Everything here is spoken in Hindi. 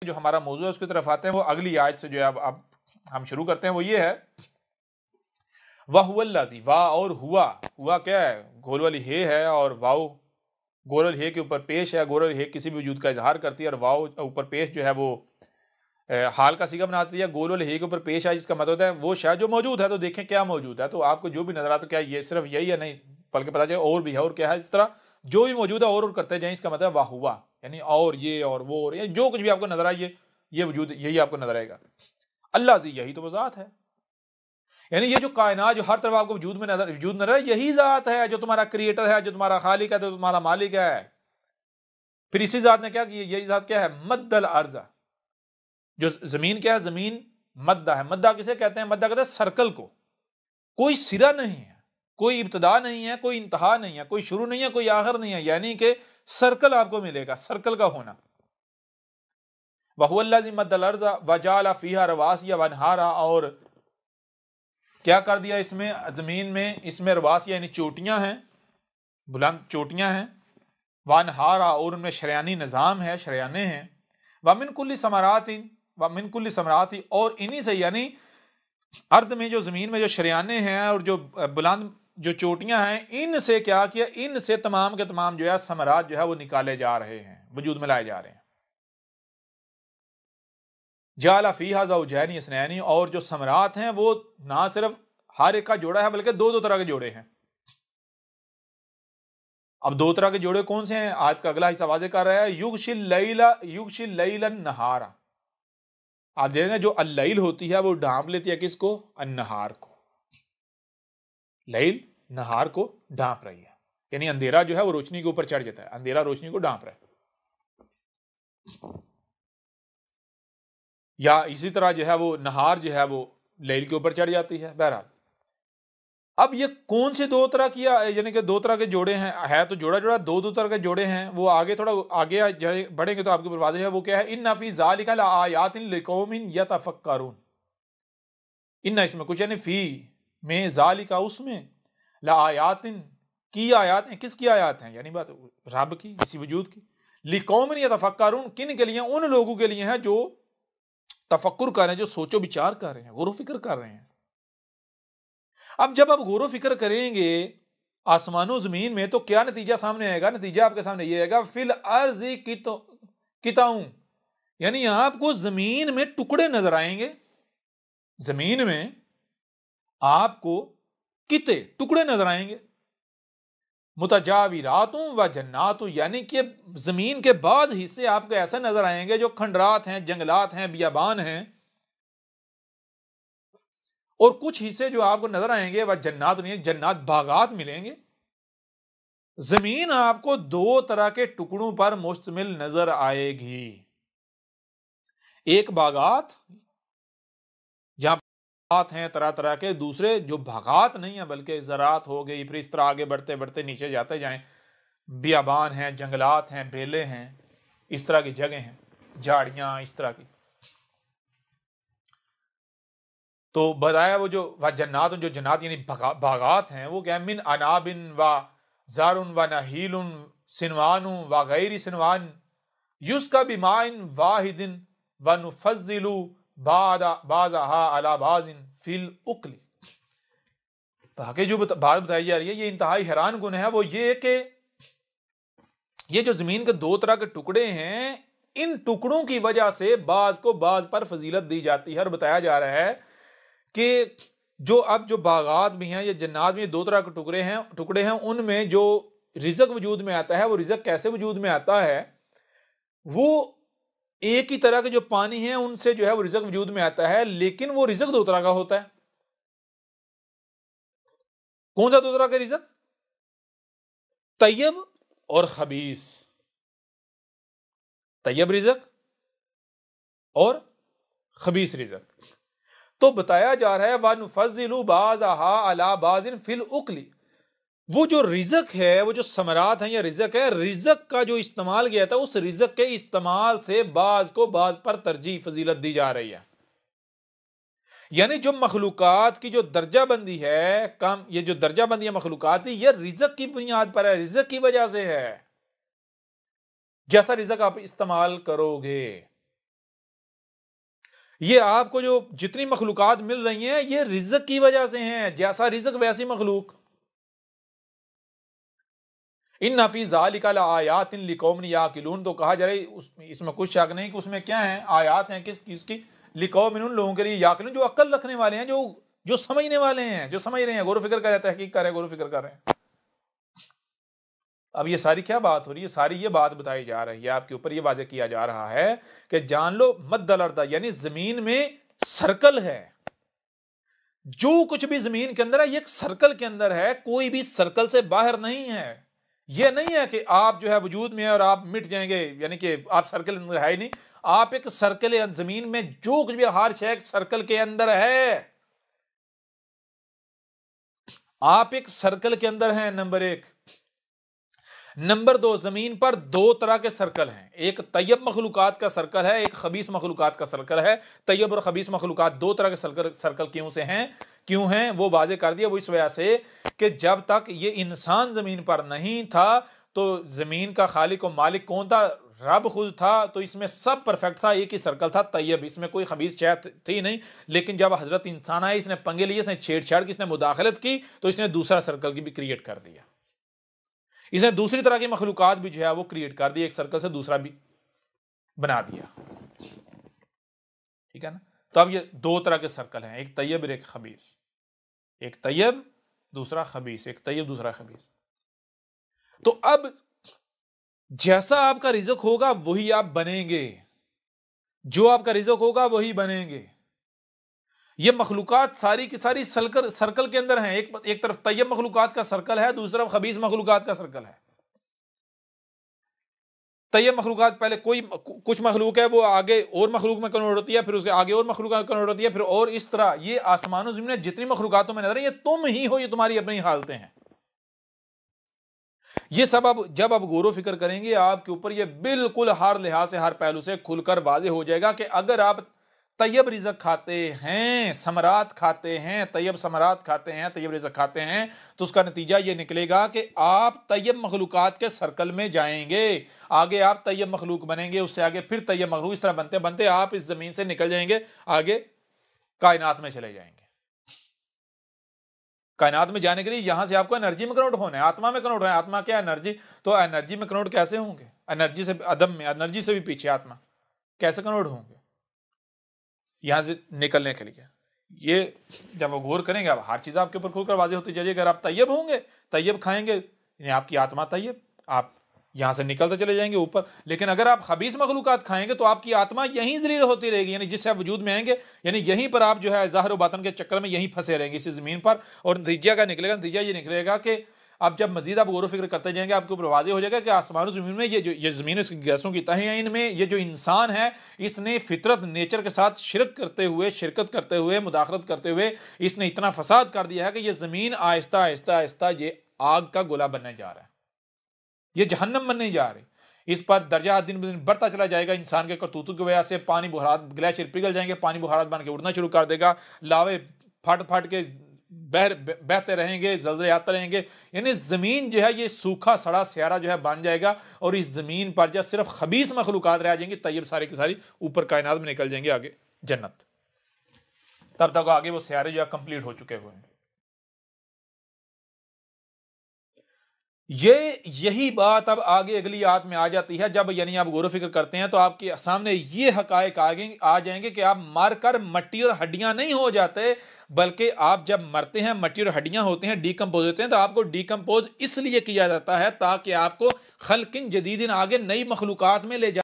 जो हमारा मौजूद है उसकी तरफ आते हैं, वो अगली आयत से जो है अब हम शुरू करते हैं। वो ये है, वाहुवल्लाज़ी, वाह और हुआ क्या है, गोल वाली हे है और वाव गोल वाली हे के ऊपर पेश है। गोल वाली हे किसी भी वजूद का इजहार करती है और वाव ऊपर पेश जो है वो हाल का सीगा बनाती है। गोल वाले हे के ऊपर पेश है जिसका मतलब होता है वो शायद जो मौजूद है, तो देखें क्या मौजूद है। तो आपको जो भी नजर आता है, क्या ये सिर्फ यही है, नहीं, बल्कि पता चले और भी है और क्या है। इस तरह जो भी मौजूद है और करते जाए, इसका मतलब वाह हुआ, यानी और ये और वो और ये जो कुछ भी आपको नजर आए, ये वजूद यही आपको नजर आएगा। अल्लाह जी, यही तो वो ज़ात है। यानी ये जो कायनात जो हर तरफ आपको वजूद नजर है, यही ज़ात है जो तुम्हारा क्रिएटर है, जो तुम्हारा खालिक है, जो तुम्हारा मालिक है। फिर इसी ज़ात ने क्या किया, यही ज़ात क्या है, मद्दल अर्ज़ा, जो जमीन क्या है, जमीन मद्दा है। मद्दा किसे कहते हैं, मद्दा कहते हैं सर्कल को। कोई सिरा नहीं है, कोई इब्तदा नहीं है, कोई इंतहा नहीं है, कोई शुरू नहीं है, कोई आखिर नहीं है, यानी कि सर्कल आपको मिलेगा, सर्कल का होना। वहुवल्लाज़ी मद्दल अर्ज़ वजाला फीहा रवासिया वनहारा, और क्या कर दिया इसमें, जमीन में, इसमें रवासिया यानी चोटियां हैं, बुलंद चोटियां हैं, वनहारा और उनमें शरियानी निज़ाम है, शरियाने हैं। वमिन कुल्ली समरातिन, वमिन कुल्ली समराती, और इन्हीं से यानी अर्द में जो जमीन में जो शरियाने हैं और जो बुलंद जो चोटियां हैं, इनसे क्या किया, इनसे तमाम के तमाम जो है समरात जो है वो निकाले जा रहे हैं, वजूद में लाए जा रहे हैं। जाला फीहा ज़ौजैनी इसनैनी, और जो समरात हैं वो ना सिर्फ हर एक का जोड़ा है, बल्कि दो दो तरह के जोड़े हैं। अब दो तरह के जोड़े कौन से हैं, आज का अगला हिस्सा वाज़े कर रहा है। युगशिल लैलन नहारा, आप देखेंगे जो अल्लैल होती है वो ढांप लेती है किसको, अन्नहार को। लैल नहार को ढांप रही है, यानी अंधेरा जो है वो रोशनी के ऊपर चढ़ जाता है, अंधेरा रोशनी को ढांप रहा है। या इसी तरह जो है वो नहार जो है वो लैल के ऊपर चढ़ जाती है। बहरहाल अब ये कौन से दो तरह किया, यानी कि दो तरह के जोड़े हैं, है तो जोड़ा जोड़ा दो दो तरह के जोड़े हैं। वो आगे थोड़ा आगे बढ़ेंगे तो आपके ऊपर वाज़ेह है। वो क्या है, इन्ना फी ज़ालिका लआयातिन लिकौमिन यतफक्करून। इन्ना इसमें कुछ यानी फी में, ज़ालिका उसमें, लआयातिन की आयात हैं, किसकी आयात हैं, यानी बात रब की, इसी वजूद की। लिकौमिन यतफक्करून, किन के लिए, उन लोगों के लिए है जो तफक्कुर कर रहे हैं, जो सोचो विचार कर रहे हैं, गौर फिक्र कर रहे हैं। अब जब आप गौर फिक्र करेंगे आसमानों जमीन में, तो क्या नतीजा सामने आएगा, नतीजा आपके सामने ये आएगा, फिल अर्ज़ी किताऊं, यानी आपको जमीन में टुकड़े नजर आएंगे, जमीन में आपको किते टुकड़े नजर आएंगे। मुतजाविरातों व जन्नातों, यानी कि जमीन के बाज हिस्से आपको ऐसे नजर आएंगे जो खंडरात हैं, जंगलात हैं, बियाबान हैं, और कुछ हिस्से जो आपको नजर आएंगे वह जन्नात नहीं, जन्नात बागात मिलेंगे। जमीन आपको दो तरह के टुकड़ों पर मुश्तमिल नजर आएगी। एक बागात जहां बागात हैं तरह तरह के, दूसरे जो बागात नहीं है बल्कि ज़रात हो गई, फिर इस तरह आगे बढ़ते बढ़ते नीचे जाते जाएं, बियाबान हैं, जंगलात हैं, बेले हैं, इस तरह की जगह हैं, झाड़ियां इस तरह की। तो बताया वो जो वह जन्नात, जो जन्नात यानी बागात हैं, वो क्या, मिन अनाबिन व जारुन व नहीलुन सिनवानु व गैरी सिनवान युस्का बिमाइन वाहिदिन व नुफज्जिलु बाज़हा अला बाज़िन फिल उक्ली। बाकी जो बात बताई जा रही है, ये इंतहाई हैरान गुन है। वो ये कि ये जो जमीन के दो तरह के टुकड़े हैं, इन टुकड़ों की वजह से बाज को बाज पर फजीलत दी जाती है। और बताया जा रहा है कि जो अब जो बागात भी हैं, ये जन्नात में दो तरह के टुकड़े हैं, उनमें जो रिज़्क वजूद में आता है, वो रिज़्क कैसे वजूद में आता है, वो एक ही तरह के जो पानी है उनसे जो है वो रिज़्क वजूद में आता है, लेकिन वो रिज़्क दो तरह का होता है। कौन सा दो तरह का रिज़्क, तैयब और खबीस। तैयब रिज़्क और खबीस रिज़्क। तो बताया जा रहा है वनुफज़्ज़िलु बाज़हा अला बाज़िन फिल उक्ली, वो जो रिज़्क है, वो जो समरात है या रिज़्क है, रिज़्क का जो इस्तेमाल किया था, उस रिज़्क के इस्तेमाल से बाज को बाज पर तरजीह फजीलत दी जा रही है। यानी जो मखलूकात की जो दर्जा बंदी है, कम, ये जो दर्जा बंदी है मखलूकात की, ये रिज़्क की बुनियाद पर है, रिज़्क की वजह से है। जैसा रिज़्क आप इस्तेमाल करोगे, ये आपको जो जितनी मखलूकात मिल रही हैं ये रिज़्क की वजह से हैं, जैसा रिज़्क वैसी मखलूक। इन नफी ज़ालिका लआयातिन लिकौमिन याकिलून, तो कहा जा रहा है इसमें कुछ शक नहीं कि उसमें क्या है, आयात हैं किस किसकी, लिकौमिन, उन लोगों के लिए, याकिलून जो अक्ल रखने वाले हैं, जो समझने वाले हैं, जो समझ रहे हैं, गौर फिक्र कर रहे हैं, तहकीक कर रहे हैं, गौर फिक्र कर रहे हैं। अब ये सारी क्या बात हो रही है, सारी ये बात बताई जा रही है आपके ऊपर, ये वाज़ेह किया जा रहा है कि जान लो मद्दल अर्दा, यानी जमीन में सर्कल है, जो कुछ भी जमीन के अंदर है ये एक सर्कल के अंदर है, कोई भी सर्कल से बाहर नहीं है। ये नहीं है कि आप जो है वजूद में है और आप मिट जाएंगे, यानी कि आप सर्कल के अंदर है ही नहीं, आप एक सर्कल, जमीन में जो कुछ भी हर शय सर्कल के अंदर है, आप एक सर्कल के अंदर हैं, नंबर एक। नंबर दो, जमीन पर दो तरह के सर्कल हैं, एक तैयब मखलूकात का सर्कल है, एक खबीस मखलूकात का सर्कल है। तैयब और खबीस मखलूकात दो तरह के सर्कल क्यों हैं वो वाज़ेह कर दिया। वो इस वजह से कि जब तक ये इंसान जमीन पर नहीं था तो जमीन का खालिक और मालिक कौन था, रब खुद था, तो इसमें सब परफेक्ट था, एक ही सर्कल था तैयब, इसमें कोई खबीस शय थी नहीं। लेकिन जब हजरत इंसान आए, इसने पंगे लिए, इसने छेड़छाड़ की, इसने मुदाखलत की, तो इसने दूसरा सर्कल की भी क्रिएट कर दिया, इसने दूसरी तरह की मखलूकात भी जो है वो क्रिएट कर दी, एक सर्कल से दूसरा भी बना दिया, ठीक है ना। तो अब ये दो तरह के सर्कल हैं, एक तैयब और एक खबीस, एक तैयब दूसरा खबीस, एक तैयब दूसरा खबीस। तो अब जैसा आपका रिज़्क होगा वही आप बनेंगे, जो आपका रिज़्क होगा वही बनेंगे। ये मखलूकात सारी की सारी सर्कल के अंदर हैं, एक तरफ तैयब मखलूकात का सर्कल है, दूसरी तरफ खबीस मखलूकात का सर्कल है। तैयब मखलूकात, पहले कुछ मखलूक है वो आगे और मखलूक में कन्वर्ट होती है, फिर उसके आगे और मखलूक में कन्वर्ट होती है, फिर और इस तरह ये आसमानों ज़मीन में जितनी मखलूकातों में नजर है, ये तुम ही हो, ये तुम्हारी अपनी हालतें हैं। ये सब अब जब आप गौर फिक्र करेंगे आपके ऊपर ये बिल्कुल हर लिहाज से, हर पहलू से खुलकर वाज़ेह हो जाएगा कि अगर आप तैयब रिज़्क खाते हैं, समरात खाते हैं, तैयब समरात खाते हैं, तैयब रिज़्क खाते हैं, तो उसका नतीजा ये निकलेगा कि आप तैयब मखलूकात के सर्कल में जाएंगे, आगे आप तैयब मखलूक बनेंगे, उससे आगे फिर तैयब मखलूक, इस तरह बनते बनते आप इस जमीन से निकल जाएंगे, आगे कायनात में चले जाएंगे। कायनात में जाने के लिए यहां से आपको एनर्जी में कन्वर्ट होना है, आत्मा में कन्वर्ट होना है। आत्मा क्या है? एनर्जी। तो एनर्जी में कन्वर्ट कैसे होंगे? एनर्जी से अदम में, एनर्जी से भी पीछे आत्मा कैसे कन्वर्ट होंगे यहां से निकलने के लिए? ये जब वो गौर करेंगे अब हर चीज आपके ऊपर खुलकर वाज़ेह होती जाएगी। अगर आप तैयब होंगे, तैयब खाएंगे, यानी आपकी आत्मा तैयब, आप यहां से निकलते चले जाएंगे ऊपर। लेकिन अगर आप खबीस मखलूकात खाएंगे तो आपकी आत्मा यहीं ज़लील होती रहेगी, यानी जिससे आप वजूद में आएंगे, यानी यहीं पर आप जो है ज़ाहिर व बातन के चक्कर में यहीं फंसे रहेंगे इसी ज़मीन पर। और नतीजा क्या निकलेगा? नतीजा ये निकलेगा कि अब जब मजीद आप गौर फिक्र करते जाएंगे आपके ऊपर वाज़ेह हो जाएगा कि आसमानों ज़मीन में ये ज़मीन इसकी गैसों की तहें हैं, इनमें ये जो इंसान है इसने फितरत नेचर के साथ शिरकत करते हुए मुदाखलत करते हुए इसने इतना फसाद कर दिया है कि ये ज़मीन आहिस्ता आहिस्ता आहिस्ता ये आग का गोला बनने जा रहा है, ये जहन्नम बनने जा रही। इस पर दर्जा दिन ब दिन बढ़ता चला जाएगा इंसान के करतूतों की वजह से। पानी बुहारात, ग्लेशियर पिघल जाएंगे, पानी बुहारात बन के उड़ना शुरू कर देगा, लावे फट फट के बहते रहेंगे, जलजले आते रहेंगे, यानी ज़मीन जो है ये सूखा सड़ा स्यारा जो है बन जाएगा। और इस ज़मीन पर जब सिर्फ खबीस मखलूकात रह जाएंगी, तैयब सारी की सारी ऊपर कायनात में निकल जाएंगे, आगे जन्नत। तब तक आगे वो स्यारे जो है कंप्लीट हो चुके हुए हैं। यही बात अब आगे अगली आयत में आ जाती है। जब यानी आप गौर फिक्र करते हैं तो आपके सामने ये हकायक आ जाएंगे कि आप मर कर मिट्टी और हड्डियां नहीं हो जाते, बल्कि आप जब मरते हैं मिट्टी और हड्डियां होते हैं, डीकम्पोज होते हैं, तो आपको डीकम्पोज इसलिए किया जाता है ताकि आपको खल्किन जदीदिन, आगे नई मखलूकात में ले जा